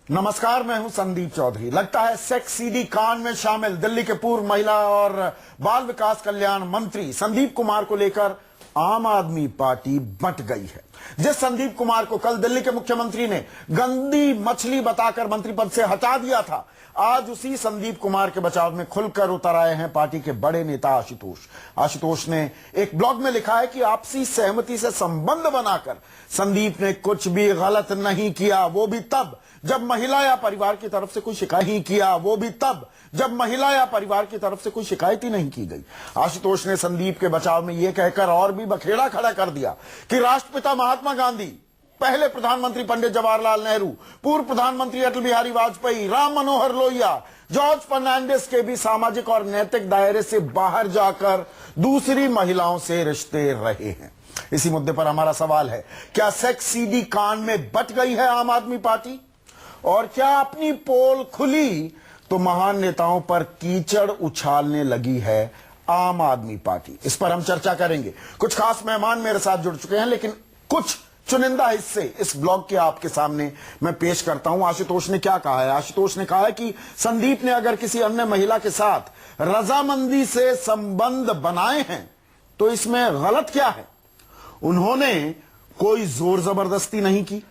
नमस्कार, मैं हूं संदीप चौधरी। लगता है सेक्स सीडी कांड में शामिल दिल्ली के पूर्व महिला और बाल विकास कल्याण मंत्री संदीप कुमार को लेकर आम आदमी पार्टी बंट गई है। जिस संदीप कुमार को कल दिल्ली के मुख्यमंत्री ने गंदी मछली बताकर मंत्री पद से हटा दिया था, आज उसी संदीप कुमार के बचाव में खुलकर उतर आए हैं पार्टी के बड़े नेता आशुतोष। आशुतोष ने एक ब्लॉग में लिखा है कि आपसी सहमति से संबंध बनाकर संदीप ने कुछ भी गलत नहीं किया, वो भी तब जब महिला या परिवार की तरफ से कोई शिकायत ही किया, वो भी तब जब महिला या परिवार की तरफ से कोई शिकायत ही नहीं की गई। आशुतोष ने संदीप के बचाव में यह कहकर और भी बखेड़ा खड़ा कर दिया कि राष्ट्रपिता महात्मा गांधी, पहले प्रधानमंत्री पंडित जवाहरलाल नेहरू, पूर्व प्रधानमंत्री अटल बिहारी वाजपेयी, राम मनोहर लोहिया, जॉर्ज फर्नांडिस के भी सामाजिक और नैतिक दायरे से बाहर जाकर दूसरी महिलाओं से रिश्ते रहे हैं। इसी मुद्दे पर हमारा सवाल है, क्या सेक्स सीडी कांड में बट गई है आम आदमी पार्टी? और क्या अपनी पोल खुली तो महान नेताओं पर कीचड़ उछालने लगी है आम आदमी पार्टी? इस पर हम चर्चा करेंगे। कुछ खास मेहमान मेरे साथ जुड़ चुके हैं, लेकिन कुछ चुनिंदा हिस्से इस ब्लॉग के आपके सामने मैं पेश करता हूं। आशुतोष ने क्या कहा है? आशुतोष ने कहा है कि संदीप ने अगर किसी अन्य महिला के साथ रजामंदी से संबंध बनाए हैं तो इसमें गलत क्या है? उन्होंने कोई जोर जबरदस्ती नहीं की,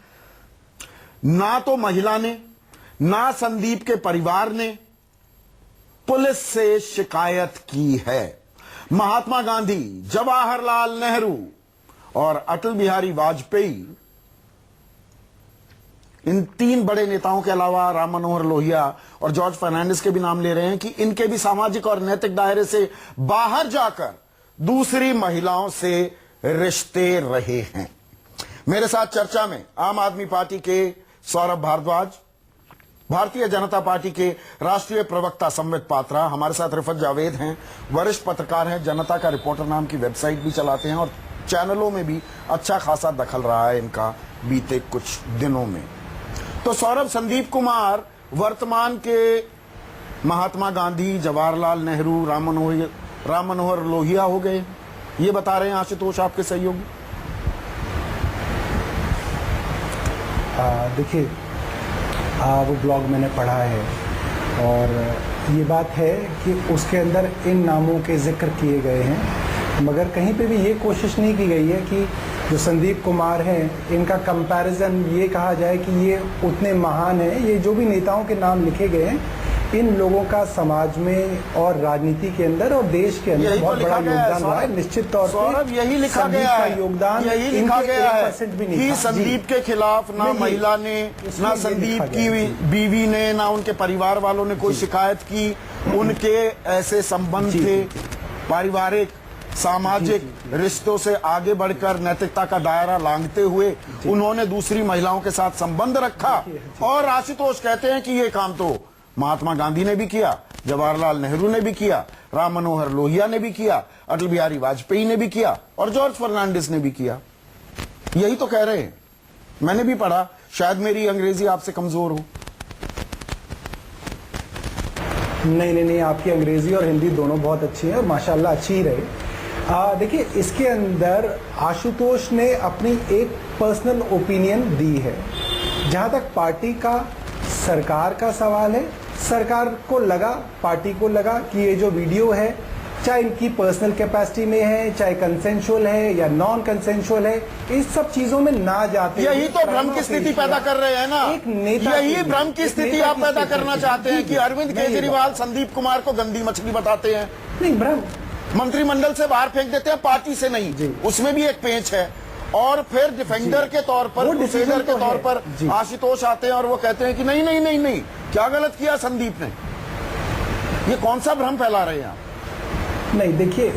ना तो महिला ने ना संदीप के परिवार ने पुलिस से शिकायत की है। महात्मा गांधी, जवाहरलाल नेहरू और अटल बिहारी वाजपेयी, इन तीन बड़े नेताओं के अलावा राम मनोहर लोहिया और जॉर्ज फर्नांडिस के भी नाम ले रहे हैं कि इनके भी सामाजिक और नैतिक दायरे से बाहर जाकर दूसरी महिलाओं से रिश्ते रहे हैं। मेरे साथ चर्चा में आम आदमी पार्टी के सौरभ भारद्वाज, भारतीय जनता पार्टी के राष्ट्रीय प्रवक्ता संबित पात्रा, हमारे साथ रिफत जावेद हैं, वरिष्ठ पत्रकार हैं, जनता का रिपोर्टर नाम की वेबसाइट भी चलाते हैं और चैनलों में भी अच्छा खासा दखल रहा है इनका बीते कुछ दिनों में। तो सौरभ, संदीप कुमार वर्तमान के महात्मा गांधी, जवाहरलाल नेहरू, राम मनोहर लोहिया हो गए, ये बता रहे हैं आशुतोष आपके सहयोगी। देखिए, वो ब्लॉग मैंने पढ़ा है और ये बात है कि उसके अंदर इन नामों के जिक्र किए गए हैं, मगर कहीं पे भी ये कोशिश नहीं की गई है कि जो संदीप कुमार हैं इनका कंपैरिजन ये कहा जाए कि ये उतने महान हैं। ये जो भी नेताओं के नाम लिखे गए हैं, इन लोगों का समाज में और राजनीति के अंदर और देश के अंदर बहुत बड़ा योगदान रहा है। निश्चित तौर पर यही लिखा गया है, योगदान यही लिखा गया है कि था। संदीप के खिलाफ ना महिला ने, ना संदीप की बीवी ने, ना उनके परिवार वालों ने कोई शिकायत की। उनके ऐसे संबंध थे, पारिवारिक सामाजिक रिश्तों से आगे बढ़कर नैतिकता का दायरा लांघते हुए उन्होंने दूसरी महिलाओं के साथ संबंध रखा। और आशुतोष कहते हैं कि ये काम तो महात्मा गांधी ने भी किया, जवाहरलाल नेहरू ने भी किया, राम मनोहर लोहिया ने भी किया, अटल बिहारी वाजपेयी ने भी किया और जॉर्ज फर्नांडिस ने भी किया। यही तो कह रहे हैं। मैंने भी पढ़ा, शायद मेरी अंग्रेजी आपसे कमजोर हो। नहीं, आपकी अंग्रेजी और हिंदी दोनों बहुत अच्छी है और माशाल्लाह अच्छी ही रहे। देखिए, इसके अंदर आशुतोष ने अपनी एक पर्सनल ओपिनियन दी है। जहां तक पार्टी का, सरकार का सवाल है, सरकार को लगा, पार्टी को लगा कि ये जो वीडियो है, चाहे इनकी पर्सनल कैपेसिटी में है, चाहे कंसेंशुअल है या नॉन कंसेंशुअल है, इस सब चीजों में ना जाते। यही तो भ्रम की स्थिति पैदा कर रहे हैं ना। एक नेता, यही भ्रम की स्थिति आप पैदा करना चाहते हैं कि अरविंद केजरीवाल संदीप कुमार को गंदी मछली बताते हैं। नहीं, भ्रम मंत्रिमंडल से बाहर फेंक देते हैं, पार्टी से नहीं। उसमें भी एक पेंच है। और फिर डिफेंडर के तौर पर, क्रूसेडर के तौर पर आशुतोष आते हैं और वो कहते हैं कि नहीं नहीं नहीं नहीं, क्या गलत किया संदीप ने। ये कौन सा भ्रम फैला रहे हैं आप? नहीं, देखिए,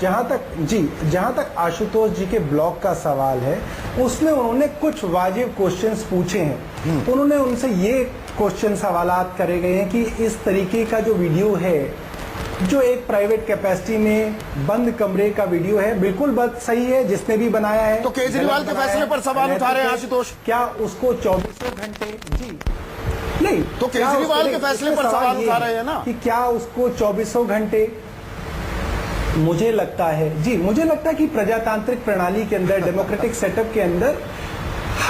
जहां तक आशुतोष जी के ब्लॉग का सवाल है, उसमें उन्होंने कुछ वाजिब क्वेश्चंस पूछे हैं। उन्होंने उनसे ये क्वेश्चन सवालात करे गए हैं कि इस तरीके का जो वीडियो है, जो एक प्राइवेट कैपेसिटी में बंद कमरे का वीडियो है, बिल्कुल बात सही है, जिसने भी बनाया है। तो केजरीवाल के फैसले पर सवाल उठा रहे हैं आशुतोष। क्या उसको 24 घंटे, जी नहीं, तो केजरीवाल के फैसले पर सवाल उठा रहे हैं ना कि क्या उसको 24 घंटे, मुझे लगता है कि प्रजातांत्रिक प्रणाली के अंदर, डेमोक्रेटिक सेटअप के अंदर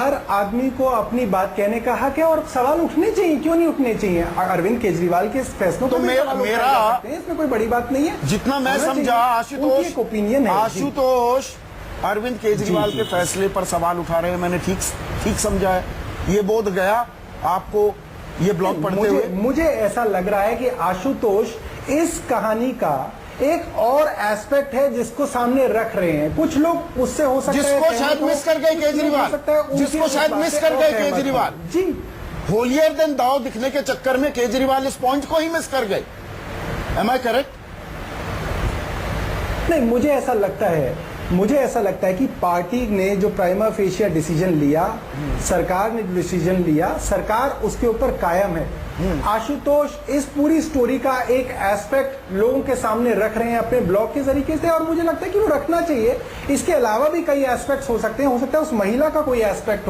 हर आदमी को अपनी बात कहने का हक है और सवाल उठने चाहिए, क्यों नहीं उठने चाहिए। अरविंद केजरीवाल के फैसलों तो पर भी सवाल उठाए जा सकते हैं, इसमें कोई बड़ी बात नहीं है। जितना मैं होना समझा चाहिए। उनकी एक ओपिनियन है। आशुतोष अरविंद केजरीवाल के फैसले पर सवाल उठा रहे हैं, मैंने ठीक समझा है? ये बोध गया आपको ये ब्लॉग पढ़ते हुए? मुझे ऐसा लग रहा है कि आशुतोष इस कहानी का एक और एस्पेक्ट है जिसको सामने रख रहे हैं। कुछ लोग उससे हो सकता है जिसको शायद मिस कर गए केजरीवाल, जिसको शायद मिस कर गए केजरीवाल जी, होलियर देन दाव दिखने के चक्कर में केजरीवाल इस पॉइंट को ही मिस कर गए। Am I correct? नहीं, मुझे ऐसा लगता है कि पार्टी ने जो प्राइमा फेशिया डिसीजन लिया, सरकार ने जो डिसीजन लिया, सरकार उसके ऊपर कायम है। आशुतोष इस पूरी स्टोरी का एक एस्पेक्ट लोगों के सामने रख रहे हैं अपने ब्लॉग के जरिए से, और मुझे लगता है कि वो रखना चाहिए। इसके अलावा भी कई एस्पेक्ट्स हो सकते हैं। हो सकता है उस महिला का कोई एस्पेक्ट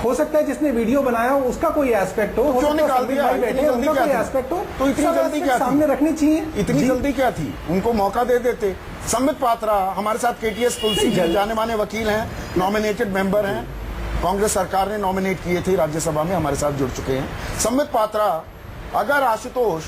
हो सकता है जिसने वीडियो बनाया हो उसका कोई एस्पेक्ट हो क्यों निकाल दिया? बैठे उनका कोई एस्पेक्ट हो, तो इतनी जल्दी क्या सामने रखनी चाहिए। इतनी जल्दी क्या थी? उनको मौका दे देते। संबित पात्रा हमारे साथ केटीएस तुलसी जाने माने वकील हैं, नॉमिनेटेड मेंबर हैं, कांग्रेस सरकार ने नॉमिनेट किए थे, राज्यसभा में हमारे साथ जुड़ चुके हैं। संबित पात्रा, अगर आशुतोष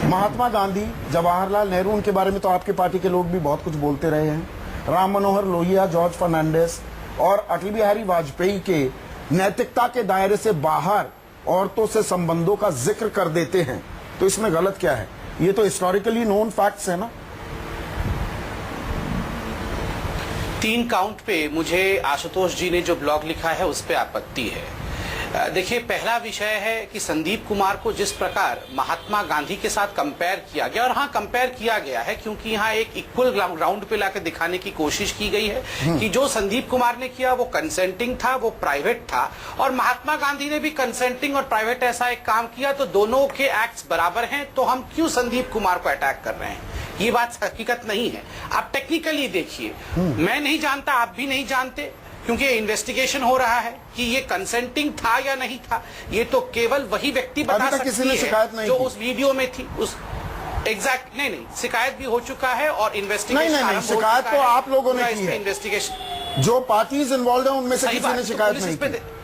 महात्मा गांधी, जवाहरलाल नेहरू, उनके बारे में तो आपके पार्टी के लोग भी बहुत कुछ बोलते रहे हैं, राम मनोहर लोहिया, जॉर्ज फर्नांडिस और अटल बिहारी वाजपेयी के नैतिकता के दायरे से बाहर औरतों से संबंधों का जिक्र कर देते हैं, तो इसमें गलत क्या है? ये तो हिस्टोरिकली नोन फैक्ट्स है ना। 3 काउंट पे मुझे आशुतोष जी ने जो ब्लॉग लिखा है उस पे आपत्ति है। देखिए, पहला विषय है कि संदीप कुमार को जिस प्रकार महात्मा गांधी के साथ कंपेयर किया गया, और हाँ कंपेयर किया गया है क्योंकि यहाँ एक इक्वल ग्राउंड पे लाकर दिखाने की कोशिश की गई है कि जो संदीप कुमार ने किया वो कंसेंटिंग था, वो प्राइवेट था, और महात्मा गांधी ने भी कंसेंटिंग और प्राइवेट ऐसा एक काम किया, तो दोनों के एक्ट्स बराबर हैं, तो हम क्यों संदीप कुमार को अटैक कर रहे हैं? ये बात हकीकत नहीं है। आप टेक्निकली देखिए, मैं नहीं जानता, आप भी नहीं जानते, क्योंकि इन्वेस्टिगेशन हो रहा है कि ये कंसेंटिंग था या नहीं था। ये तो केवल वही व्यक्ति बता सकती है जो उस वीडियो में थी। उस एग्जैक्ट नहीं, शिकायत भी हो चुका है और इन्वेस्टिगेशन नहीं, शिकायत तो आप लोगों ने की है। इन्वेस्टिगेशन जो पार्टीज इन्वॉल्व है उनमें से किसी ने शिकायत नहीं की।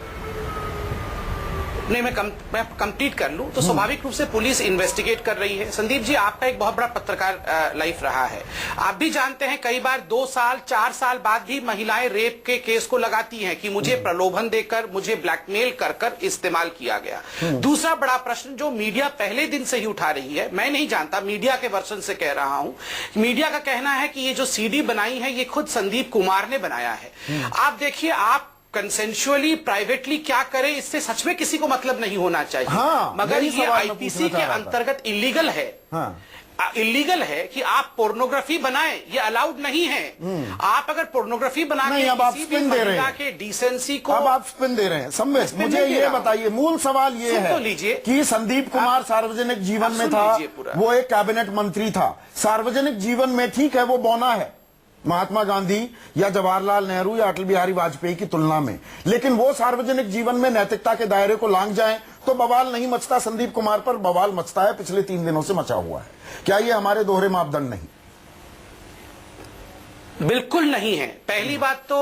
नहीं, मैं कंप्लीट कर लूं तो स्वाभाविक रूप से पुलिस इन्वेस्टिगेट कर रही है। संदीप जी, आपका एक बहुत बड़ा पत्रकार लाइफ रहा है, आप भी जानते हैं कई बार 2 साल 4 साल बाद भी महिलाएं रेप के केस को लगाती हैं कि मुझे प्रलोभन देकर, मुझे ब्लैकमेल कर इस्तेमाल किया गया। दूसरा बड़ा प्रश्न जो मीडिया पहले दिन से ही उठा रही है, मैं नहीं जानता, मीडिया के वर्षन से कह रहा हूं, मीडिया का कहना है कि ये जो सीडी बनाई है ये खुद संदीप कुमार ने बनाया है। आप देखिए, आप कंसेंशुअली प्राइवेटली क्या करें, इससे सच में किसी को मतलब नहीं होना चाहिए। मगर ये आईपीसी के अंतर्गत इलीगल है। इलीगल है कि आप पोर्नोग्राफी बनाएं, ये अलाउड नहीं है। आप अगर पोर्नोग्राफी बना के किसी भी महिला के डिसेंसी को, अब आप स्पिन दे रहे हैं। सम्मित, मुझे ये बताइए, मूल सवाल ये है कि संदीप कुमार सार्वजनिक जीवन में था, वो एक कैबिनेट मंत्री था, सार्वजनिक जीवन में ठीक है वो बौना है महात्मा गांधी या जवाहरलाल नेहरू या अटल बिहारी वाजपेयी की तुलना में, लेकिन वो सार्वजनिक जीवन में नैतिकता के दायरे को लांघ जाएं तो बवाल नहीं मचता। संदीप कुमार पर बवाल मचता है, पिछले 3 दिनों से मचा हुआ है। क्या ये हमारे दोहरे मापदंड नहीं? बिल्कुल नहीं है। पहली बात तो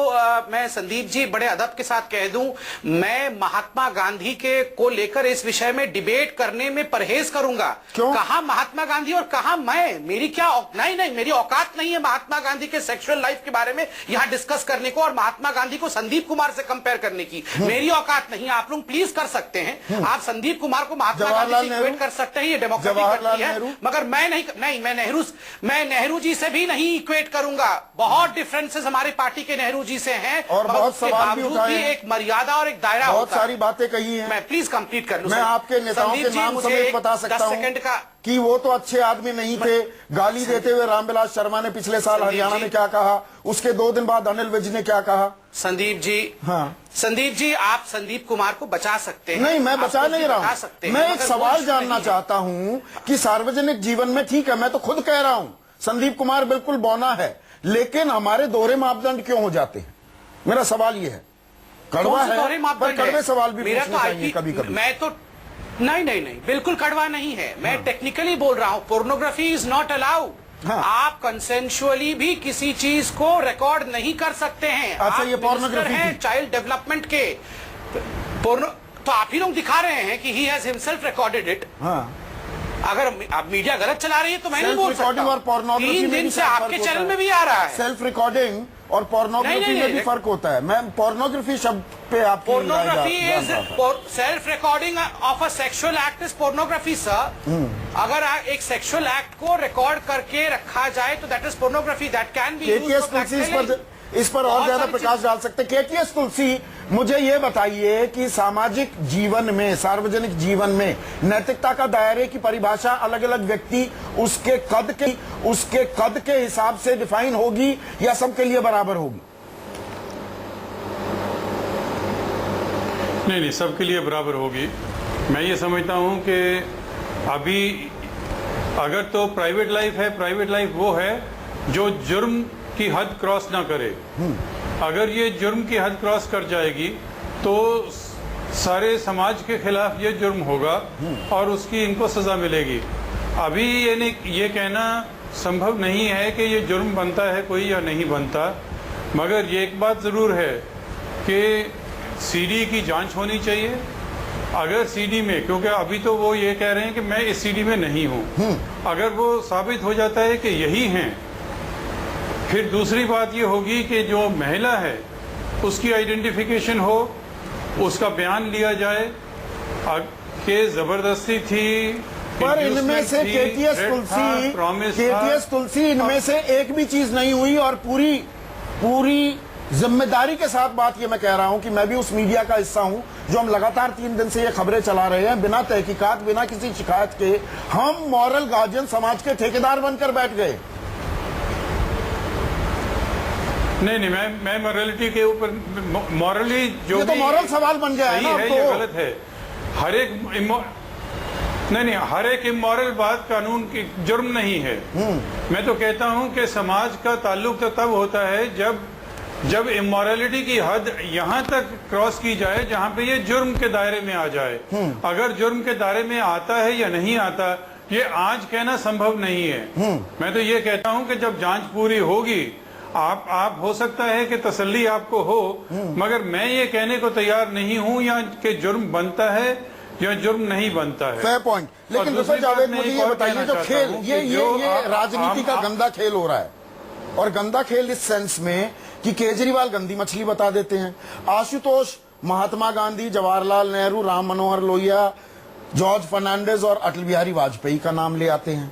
मैं संदीप जी बड़े अदब के साथ कह दूं, मैं महात्मा गांधी के को लेकर इस विषय में डिबेट करने में परहेज करूंगा। क्यों? कहा महात्मा गांधी और कहा मैं, मेरी क्या नहीं, मेरी औकात नहीं है महात्मा गांधी के सेक्सुअल लाइफ के बारे में यहां डिस्कस करने को और महात्मा गांधी को संदीप कुमार से कंपेयर करने की मेरी औकात नहीं है। आप लोग प्लीज कर सकते हैं, आप संदीप कुमार को महात्मा गांधी से इक्वेट कर सकते हैं, ये डेमोक्रेटिक कंट्री है, मगर मैं नहीं, मैं नेहरू जी से भी नहीं इक्वेट करूंगा। बहुत डिफरेंसेस हमारी पार्टी के नेहरू जी से हैं और बहुत सवाल भी उठाए, एक मर्यादा और एक दायरा बहुत सारी बातें कही हैं। मैं प्लीज कंप्लीट कर लूं। मैं आपके नेताओं के नाम समेत बता सकता हूं कि वो तो अच्छे आदमी नहीं थे। गाली देते हुए रामविलास शर्मा ने पिछले साल हरियाणा में क्या कहा, उसके 2 दिन बाद अनिल विज ने क्या कहा। संदीप जी, हाँ संदीप जी, आप संदीप कुमार को बचा सकते हैं। नहीं, मैं बचा नहीं रहा हूं। मैं एक सवाल जानना चाहता हूं कि सार्वजनिक जीवन में ठीक है, मैं तो खुद कह रहा हूं संदीप कुमार बिल्कुल बौना है, लेकिन हमारे दोहरे मापदंड क्यों हो जाते हैं? मेरा सवाल ये है। कड़वा है पर कड़वे सवाल भी पूछने चाहिए कभी कभी। मैं तो नहीं, बिल्कुल कड़वा नहीं है। मैं टेक्निकली बोल रहा हूं, पोर्नोग्राफी इज नॉट अलाउड। हाँ। आप कंसेंशुअली भी किसी चीज को रिकॉर्ड नहीं कर सकते हैं। अच्छा, आप ये pornography मिनिस्टर हैं थी। चाइल्ड डेवलपमेंट के, तो आप ही लोग दिखा रहे हैं कि he has himself recorded it. हाँ, अगर आप मीडिया गलत चला रही है तो मैं नहीं सेल्फ बोल सकता। रिकॉर्डिंग और पोर्नोग्राफी 3 में दिन भी से शायद आपके फर्क होता चैनल है। में भी आ रहा है। सेल्फ रिकॉर्डिंग और पोर्नोग्राफी नहीं, में भी नहीं, फर्क होता है। मैं पोर्नोग्राफी शब्द पे आपकी पोर्नोग्राफी राय इज जान रहा था। Self recording of a sexual act is pornography sir. अगर एक सेक्सुअल एक्ट को रिकॉर्ड करके रखा जाए तो that is pornography, that can be KTS Tulsi इस पर और ज्यादा प्रकाश डाल सकते हैं। केटीएस तुलसी, मुझे ये बताइए कि सामाजिक जीवन में, सार्वजनिक जीवन में नैतिकता का दायरे की परिभाषा अलग अलग व्यक्ति उसके कद के हिसाब से डिफाइन होगी या सबके लिए बराबर होगी? नहीं, सबके लिए बराबर होगी। मैं ये समझता हूँ कि अभी अगर तो प्राइवेट लाइफ है, प्राइवेट लाइफ वो है जो जुर्म की हद क्रॉस ना करे। अगर ये जुर्म की हद क्रॉस कर जाएगी तो सारे समाज के खिलाफ ये जुर्म होगा और उसकी इनको सजा मिलेगी। अभी ये कहना संभव नहीं है कि ये जुर्म बनता है कोई या नहीं बनता, मगर ये एक बात जरूर है कि सीडी की जांच होनी चाहिए। अगर सीडी में, क्योंकि अभी तो वो ये कह रहे हैं कि मैं इस सीडी में नहीं हूं, अगर वो साबित हो जाता है कि यही हैं, फिर दूसरी बात ये होगी कि जो महिला है उसकी आइडेंटिफिकेशन हो, उसका बयान लिया जाए कि जबरदस्ती थी। पर इनमें से केटीएस तुलसी इनमें से एक भी चीज नहीं हुई और पूरी जिम्मेदारी के साथ बात ये मैं कह रहा हूं कि मैं भी उस मीडिया का हिस्सा हूं जो हम लगातार 3 दिन से ये खबरें चला रहे हैं बिना तहकीकात, बिना किसी शिकायत के। हम मॉरल गार्जियन, समाज के ठेकेदार बनकर बैठ गए। नहीं, मैं मॉरलिटी के ऊपर, मॉरली जो ये तो मॉरल सवाल बन गया है ना, है तो या गलत है। हर एक इमोरल बात कानून की जुर्म नहीं है। मैं तो कहता हूं कि समाज का ताल्लुक तो तब होता है जब इमोरलिटी की हद यहां तक क्रॉस की जाए जहां पे ये जुर्म के दायरे में आ जाए। अगर जुर्म के दायरे में आता है या नहीं आता, ये आज कहना संभव नहीं है। मैं तो ये कहता हूं कि जब जांच पूरी होगी, आप हो सकता है कि तसल्ली आपको हो, मगर मैं ये कहने को तैयार नहीं हूं या कि जुर्म बनता है या जुर्म नहीं बनता है। Fair point. लेकिन रुपए जावेद, मुझे ये बताइए, जो खेल ये राजनीति का गंदा खेल हो रहा है, और गंदा खेल इस सेंस में कि केजरीवाल गंदी मछली बता देते हैं, आशुतोष महात्मा गांधी, जवाहरलाल नेहरू, राम मनोहर लोहिया, जॉर्ज फर्नांडिस और अटल बिहारी वाजपेयी का नाम ले आते हैं।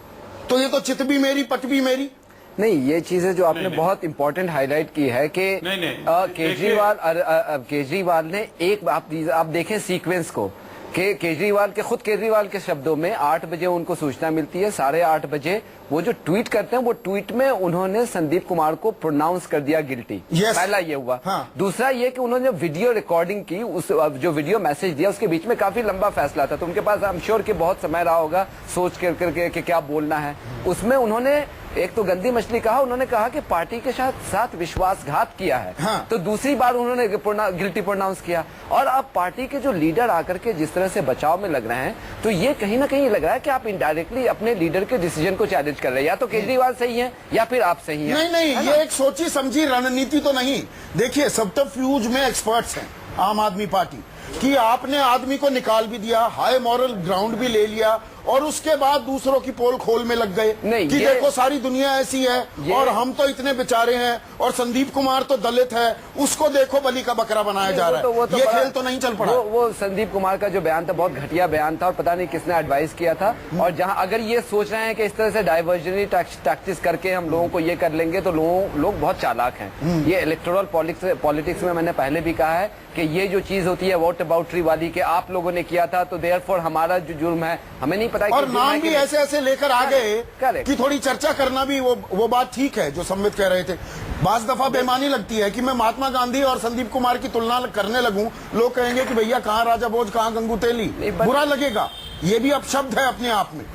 तो ये तो चित भी मेरी पट भी मेरी। नहीं, ये चीजें जो आपने बहुत इंपॉर्टेंट हाईलाइट की है कि केजरीवाल ने एक, आप देखें सीक्वेंस को, कि केजरीवाल के शब्दों में 8 बजे उनको सूचना मिलती है, 8:30 बजे वो जो ट्वीट करते हैं, वो ट्वीट में उन्होंने संदीप कुमार को प्रोनाउंस कर दिया गिल्टी। पहला ये हुआ। हाँ। दूसरा ये कि उन्होंने विडियो रिकॉर्डिंग की, उस जो वीडियो मैसेज दिया उसके बीच में काफी लंबा फैसला था, तो उनके पास आई एम श्योर कि बहुत समय रहा होगा सोच करके कि क्या बोलना है। उसमें उन्होंने एक तो गंदी मछली कहा, उन्होंने कहा कि पार्टी के साथ विश्वासघात किया है। हाँ। तो दूसरी बार उन्होंने गिल्टी प्रोनाउंस किया, और अब पार्टी के जो लीडर आकर के जिस तरह से बचाव में लग रहे हैं, तो ये कहीं ना कहीं लग रहा है कि आप इनडायरेक्टली अपने लीडर के डिसीजन को चैलेंज कर रहे हैं। या तो केजरीवाल सही है या फिर आप सही हैं। नहीं, ये एक सोची समझी रणनीति तो नहीं। देखिए, सब्टरफ्यूज में एक्सपर्ट्स हैं आम आदमी पार्टी कि आपने आदमी को निकाल भी दिया, हाई मॉरल ग्राउंड भी ले लिया, और उसके बाद दूसरों की पोल खोल में लग गए कि देखो सारी दुनिया ऐसी है और हम तो इतने बेचारे हैं, और संदीप कुमार तो दलित है, उसको देखो बलि का बकरा बनाया जा रहा है। ये खेल तो नहीं चल पड़ा। वो संदीप कुमार का जो बयान था बहुत घटिया बयान था, और पता नहीं किसने एडवाइस किया था। और जहां अगर ये सोच रहे हैं कि इस तरह से डाइवर्जनरी टैक्टिक्स करके हम लोगों को ये कर लेंगे, तो लोग बहुत चालाक हैं। ये इलेक्टोरल पॉलिटिक्स में मैंने पहले भी कहा है कि ये जो चीज होती है वोट अबाउटरी वाली, कि आप लोगों ने किया था तो देयरफॉर हमारा जो जुर्म है, हमें नहीं पता। और नाम भी ऐसे लेकर आ गए कि थोड़ी चर्चा करना भी वो बात ठीक है जो सम्मित कह रहे थे। बाज दफा बेमानी लगती है कि मैं महात्मा गांधी और संदीप कुमार की तुलना करने लगूं, लोग कहेंगे कि भैया कहां राजा भोज कहां गंगू तेली, बुरा लगेगा। ये भी अपशब्द है अपने आप में।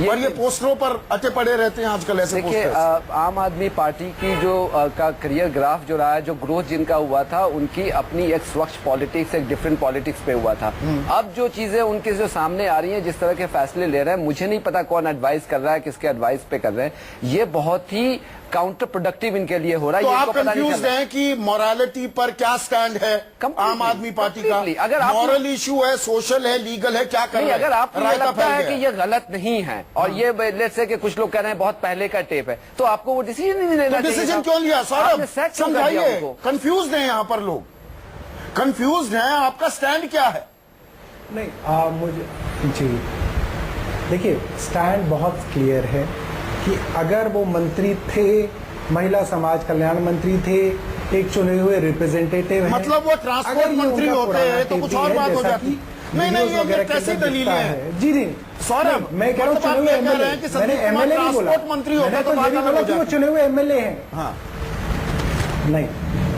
और ये पोस्टरों पर अटे पड़े रहते हैं आजकल ऐसे देखिए, पोस्टर्स। आम आदमी पार्टी की जो का करियर ग्राफ जो रहा है, जो ग्रोथ जिनका हुआ था, उनकी अपनी एक स्वच्छ पॉलिटिक्स, एक डिफरेंट पॉलिटिक्स पे हुआ था। अब जो चीजें उनके जो सामने आ रही हैं, जिस तरह के फैसले ले रहे हैं, मुझे नहीं पता कौन एडवाइस कर रहा है, किसके एडवाइस पे कर रहे हैं। ये बहुत ही काउंटर प्रोडक्टिव इनके लिए हो रहा है। तो ये आप इनको पता नहीं कंफ्यूज चल रहा है। हैं कि मोरालिटी पर क्या स्टैंड है आम आदमी पार्टी का? Completely. अगर आप मॉरल इशू है, सोशल है, लीगल है, क्या कर नहीं, रहे हैं? अगर आपको ये रायता लगता फैल है गया कि ये गलत नहीं है और ये लेट्स से कि कुछ लोग कह रहे हैं बहुत पहले का टेप है, तो आपको वो डिसीजन नहीं लेना चाहिए। डिसीजन क्यों लिया? सौरभ आपने सेट क्यों कर दिया समझाइए, उनको? कंफ्यूज हैं यहाँ पर लोग, कंफ्यूज हैं। आपका स्टैंड क्या है? नहीं, मुझे जी देखिए, स्टैंड बहुत क्लियर है कि अगर वो मंत्री थे, महिला समाज कल्याण मंत्री थे, एक चुने हुए रिप्रेजेंटेटिव हैं, मतलब वो ट्रांसपोर्ट अगर ये मंत्री उनका होते पुराना हैं तो टेप कुछ भी और है, बात हो जैसा जाती। कि नहीं, नहीं, वीडियोस ये वगैरह कैसी के अंदर दलीलें दिखता हैं? है। जी नहीं सौरभ, मैं कह रहा हूँ मतलब आप चुने हुए ये कह रहे एमएलए, हैं कि मैंने संदीप कुमार एमएलए नहीं बोला, ट्रांसपोर्ट मंत्री होता मैंने तो तो ये बात नहीं अलग बोला हो कि वो जाती। चुने हुए एमएलए हैं। हाँ, नहीं,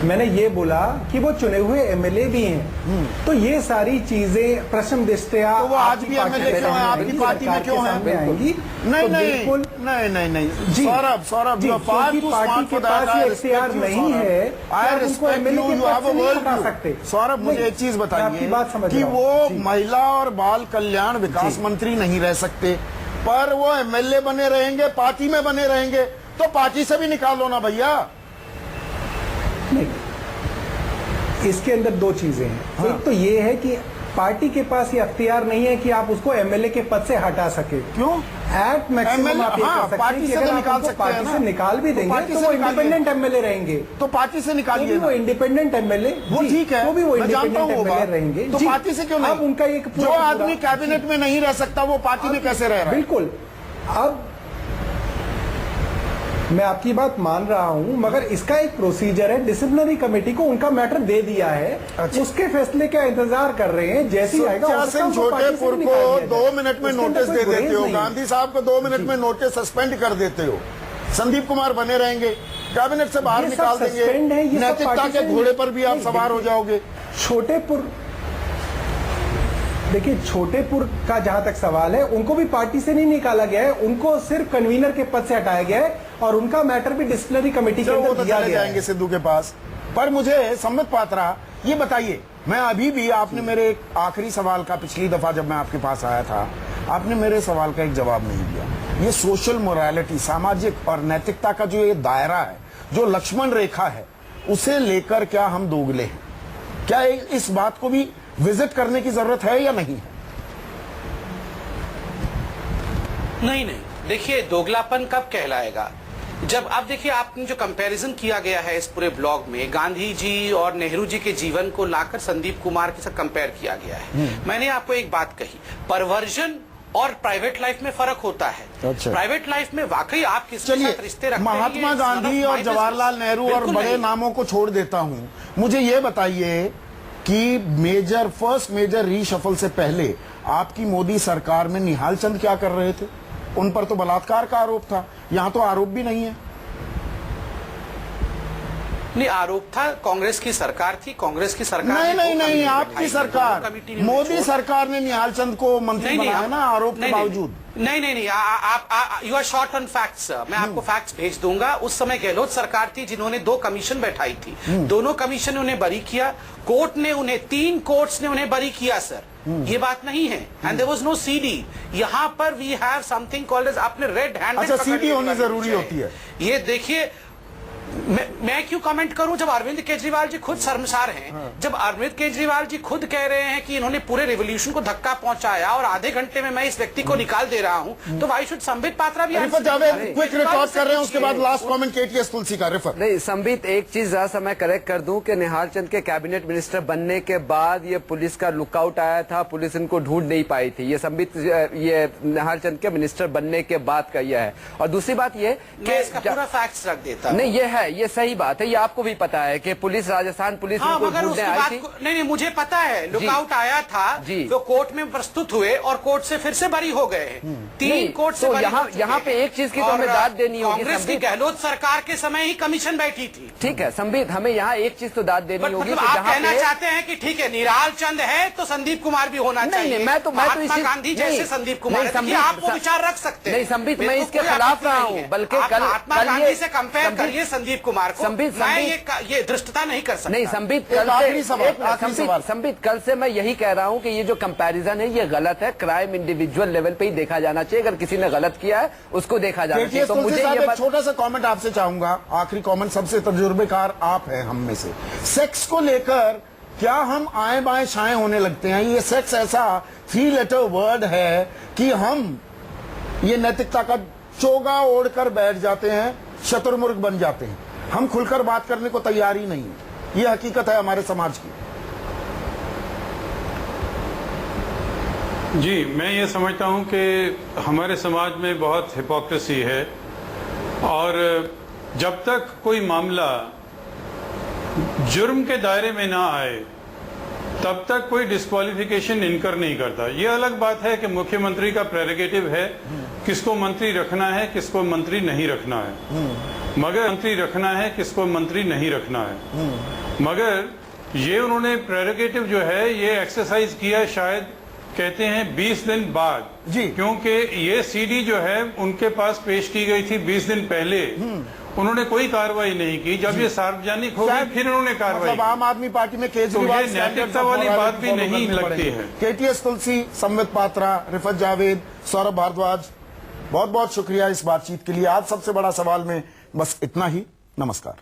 मैंने ये बोला कि वो चुने हुए एमएलए भी हैं। तो ये सारी चीजें प्रश्न दृष्टया तो वो आज आपकी भी पार्टी एमएलए में क्यों है? आपकी आएंगी, पार्टी में सरकार क्यों के है? सामने आएंगी। नहीं, तो नहीं, बिल्कुल नहीं, नहीं, नहीं, जी, सौरभ, जी, you are far क्योंकि too पार्टी smart के for that. पास I ये respect इख्तियार you, नहीं सौरभ. है I कि आप उनको respect एमएलए you, के you पद have से a नहीं world हटा view. सकते। सौरभ, मुझे नहीं, एक चीज मैं आपकी बताइए बात समझ कि रहा हूं। वो जी। महिला और बाल कल्याण विकास मंत्री नहीं रह सकते, पर वो एमएलए बने रहेंगे, पार्टी में बने रहेंगे, तो पार्टी से भी निकालो ना भैया। नहीं, इसके अंदर दो चीजें हैं। एक तो ये है कि पार्टी के पास ये अख्तियार नहीं है कि आप उसको एमएलए के पद से हटा सके। क्यों? एक्ट मैक्सिमम आप ये हाँ, कर सकते पार्टी हैं कि से अगर तो आप निकाल उनको सकते हैं पार्टी ना। से निकाल भी तो देंगे पार्टी तो से वो निकालिए। इंडिपेंडेंट एमएलए रहेंगे। तो पार्टी से निकालिए तो भी वो ना। इंडिपेंडेंट एमएलए, वो ठीक है, तो भी वो मैं जानता इंडिपेंडेंट हूँ वो एमएलए बात। रहेंगे। तो जी। पार्टी से क्यों नहीं? अब उनका एक जो आदमी कैबिनेट में नहीं रह सकता वो पार्टी में कैसे रह रहा है? बिल्कुल, अब मैं आपकी बात मान रहा हूं, मगर इसका एक प्रोसीजर है। डिसिप्लिनरी कमेटी को उनका मैटर दे दिया है, अच्छा। उसके फैसले का इंतजार कर रहे हैं। जैसे ही आएगा सुच्चा सिंह छोटेपुर को 2 मिनट में नोटिस दे देते हो, गांधी साहब को 2 मिनट में नोटिस सस्पेंड कर देते हो, संदीप कुमार बने रहेंगे, कैबिनेट से बाहर ये सब निकाल suspend है, देंगे, ये सब नैतिकता पार्टी के से घोड़े पर भी आप नहीं, सवार हो जाओगे। छोटेपुर, देखिए छोटेपुर का जहां तक सवाल है, उनको भी पार्टी से नहीं निकाला गया है, उनको सिर्फ कन्वीनर के पद से हटाया गया है और उनका मैटर भी डिसिप्लिनरी कमेटी के चलो वो अंदर तो दिया चले गया जाएंगे है। सिद्धू के पास। पर मुझे सम्मत पात्रा ये बताइए, मैं अभी भी, आपने मेरे एक आखिरी सवाल का, पिछली दफा जब मैं आपके पास आया था, आपने मेरे सवाल का एक जवाब नहीं दिया। ये सोशल मोरालिटी, सामाजिक और नैतिकता का जो ये दायरा है, जो लक्ष्मण रेखा है, उसे लेकर क्या हम दोगले हैं? क्या इस बात को भी विजिट करने की जरूरत है या नहीं है? नहीं नहीं, देखिए दोगलापन कब कहलाएगा? जब आप देखिए, आपने जो कंपैरिजन किया गया है इस पूरे ब्लॉग में, गांधी जी और नेहरू जी के जीवन को लाकर संदीप कुमार के साथ कंपेयर किया गया है। मैंने आपको एक बात कही, परवर्जन और प्राइवेट लाइफ में फर्क होता है। अच्छा। प्राइवेट लाइफ में वाकई आप किसके साथ रिश्ते रखते हैं, महात्मा ये गांधी none of और my जवाहरलाल business। नेहरू और बिल्कुल बड़े नहीं। नामों को छोड़ देता हूं, मुझे ये बताइए कि फर्स्ट मेजर रीशफल से पहले आपकी मोदी सरकार में निहाल चंद क्या कर रहे थे? उन पर तो बलात्कार का आरोप था, यहां तो आरोप भी नहीं है। नहीं, आरोप था, कांग्रेस की सरकार थी, कांग्रेस की सरकार नहीं ने नहीं दो नहीं, कमेटी आपकी बैठाई, सरकार, दो कमेटी ने मोदी छोड़- सरकार ने निहाल चंद को मंत्री बनाया ना, आरोप के नहीं, बावजूद। नहीं नहीं नहीं, आप you are short on facts. मैं आपको फैक्ट्स भेज दूंगा। उस समय गहलोत सरकार थी जिन्होंने 2 कमीशन बैठाई थी, दोनों कमीशन ने उन्हें बरी किया, कोर्ट ने उन्हें 3 कोर्ट्स ने उन्हें बरी किया सर। ये बात नहीं है, and there was no CD. यहाँ पर we have something called edge, आपने रेड हैंड। अच्छा, सीडी होनी जरूरी होती है। ये देखिए, मैं क्यों कमेंट करूं जब अरविंद केजरीवाल जी खुद शर्मसार हैं। जब अरविंद केजरीवाल जी खुद कह रहे हैं कि इन्होंने पूरे रिवॉल्यूशन को धक्का पहुंचाया और आधे घंटे में मैं इस व्यक्ति को निकाल दे रहा हूं, तो वाई शुड संबित पात्रा भी रिफत जावेद क्विक रिकॉर्ड कर रहे हैं, उसके बाद लास्ट कमेंट केटीएस तुलसी का। रिफत नहीं, संबित, एक चीज जरा सा मैं करेक्ट कर दूं कि निहाल चंद के कैबिनेट मिनिस्टर बनने के बाद ये पुलिस का लुकआउट आया था, पुलिस इनको ढूंढ नहीं पाई थी। ये संबित, ये निहाल चंद के मिनिस्टर बनने के बाद का यह है। और दूसरी बात ये मैं इसका पूरा फैक्ट्स रख देता हूं। नहीं, ये है है, ये सही बात है, ये आपको भी पता है कि पुलिस, राजस्थान पुलिस हाँ, उनको मगर ढूंढने उसके आई बाद थी। नहीं, मुझे पता है, लुकआउट आया था जी। तो कोर्ट में प्रस्तुत हुए और कोर्ट से फिर से बरी हो गए हैं। 3 कोर्ट से तो बरी यहाँ हो चुके यहाँ पे हैं। एक चीज की तो और हमें दाद देनी होगी कांग्रेस की संबित। गहलोत सरकार के समय ही कमीशन बैठी थी। ठीक है संबित, हमें यहाँ एक चीज तो दाद देनी होगी मतलब कि आप जहाँ कहना पे चाहते हैं कि ठीक है, निराल चंद है तो संदीप कुमार भी होना चाहिए। नहीं, मैं तो महात्मा इसी- गांधी नहीं, जैसे संदीप कुमार नहीं, है, देखिए, आप वो विचार रख सकते हैं। नहीं संबित, मेरे मैं को इसके कोई खिलाफ आपत्ति रहा नहीं हूँ, है। बल्कि आप कल महात्मा गांधी से कंपेयर संबित- करिए संदीप कुमार को। संबित- मैं संबित- ये दृष्टता नहीं कर सकता। नहीं संबित, एक कल आखिरी से सवाल, एक- आखिरी सवाल। संबित, कल से मैं यही कह रहा हूँ कि ये जो कंपैरिजन है ये गलत है। क्राइम इंडिविजुअल लेवल पे ही देखा जाना चाहिए, अगर किसी ने गलत किया है उसको देखा जाना चाहिए। तो मुझे साहब, ये एक छोटा सा कमेंट आपसे चाहूंगा, आखिरी कमेंट, सबसे तजुर्बेकार आप हैं हम में से। सेक्स को लेकर क्या हम आए बाएं छाए होने लगते हैं? ये सेक्स ऐसा 3 लेटर वर्ड है कि हम ये नैतिकता का चोगा ओढ़कर बैठ जाते हैं, शतुरमुर्ग बन जाते हैं। हम खुलकर बात करने को तैयार ही नहीं है। ये हकीकत है हमारे समाज की। जी, मैं ये समझता हूँ कि हमारे समाज में बहुत हिपोक्रेसी है और जब तक कोई मामला जुर्म के दायरे में ना आए तब तक कोई डिस्क्वालिफिकेशन इनकर नहीं करता। ये अलग बात है कि मुख्यमंत्री का प्रेरोगेटिव है किसको मंत्री रखना है, किसको मंत्री नहीं रखना है, मगर मंत्री रखना है, किसको मंत्री नहीं रखना है। मगर ये उन्होंने प्रेरोगेटिव जो है ये एक्सरसाइज किया शायद कहते हैं 20 दिन बाद जी। क्योंकि ये सीडी जो है उनके पास पेश की गई थी 20 दिन पहले, उन्होंने कोई कार्रवाई नहीं की। जब ये सार्वजनिक हो गई फिर उन्होंने कार्रवाई मतलब आम आदमी पार्टी में केजरीवाल तो ये नैतिकता वाली बात भी नहीं लगती है। केटीएस तुलसी, संबित पात्रा, रिफत जावेद, सौरभ भारद्वाज, बहुत बहुत शुक्रिया इस बातचीत के लिए। आज सबसे बड़ा सवाल में बस इतना ही। नमस्कार।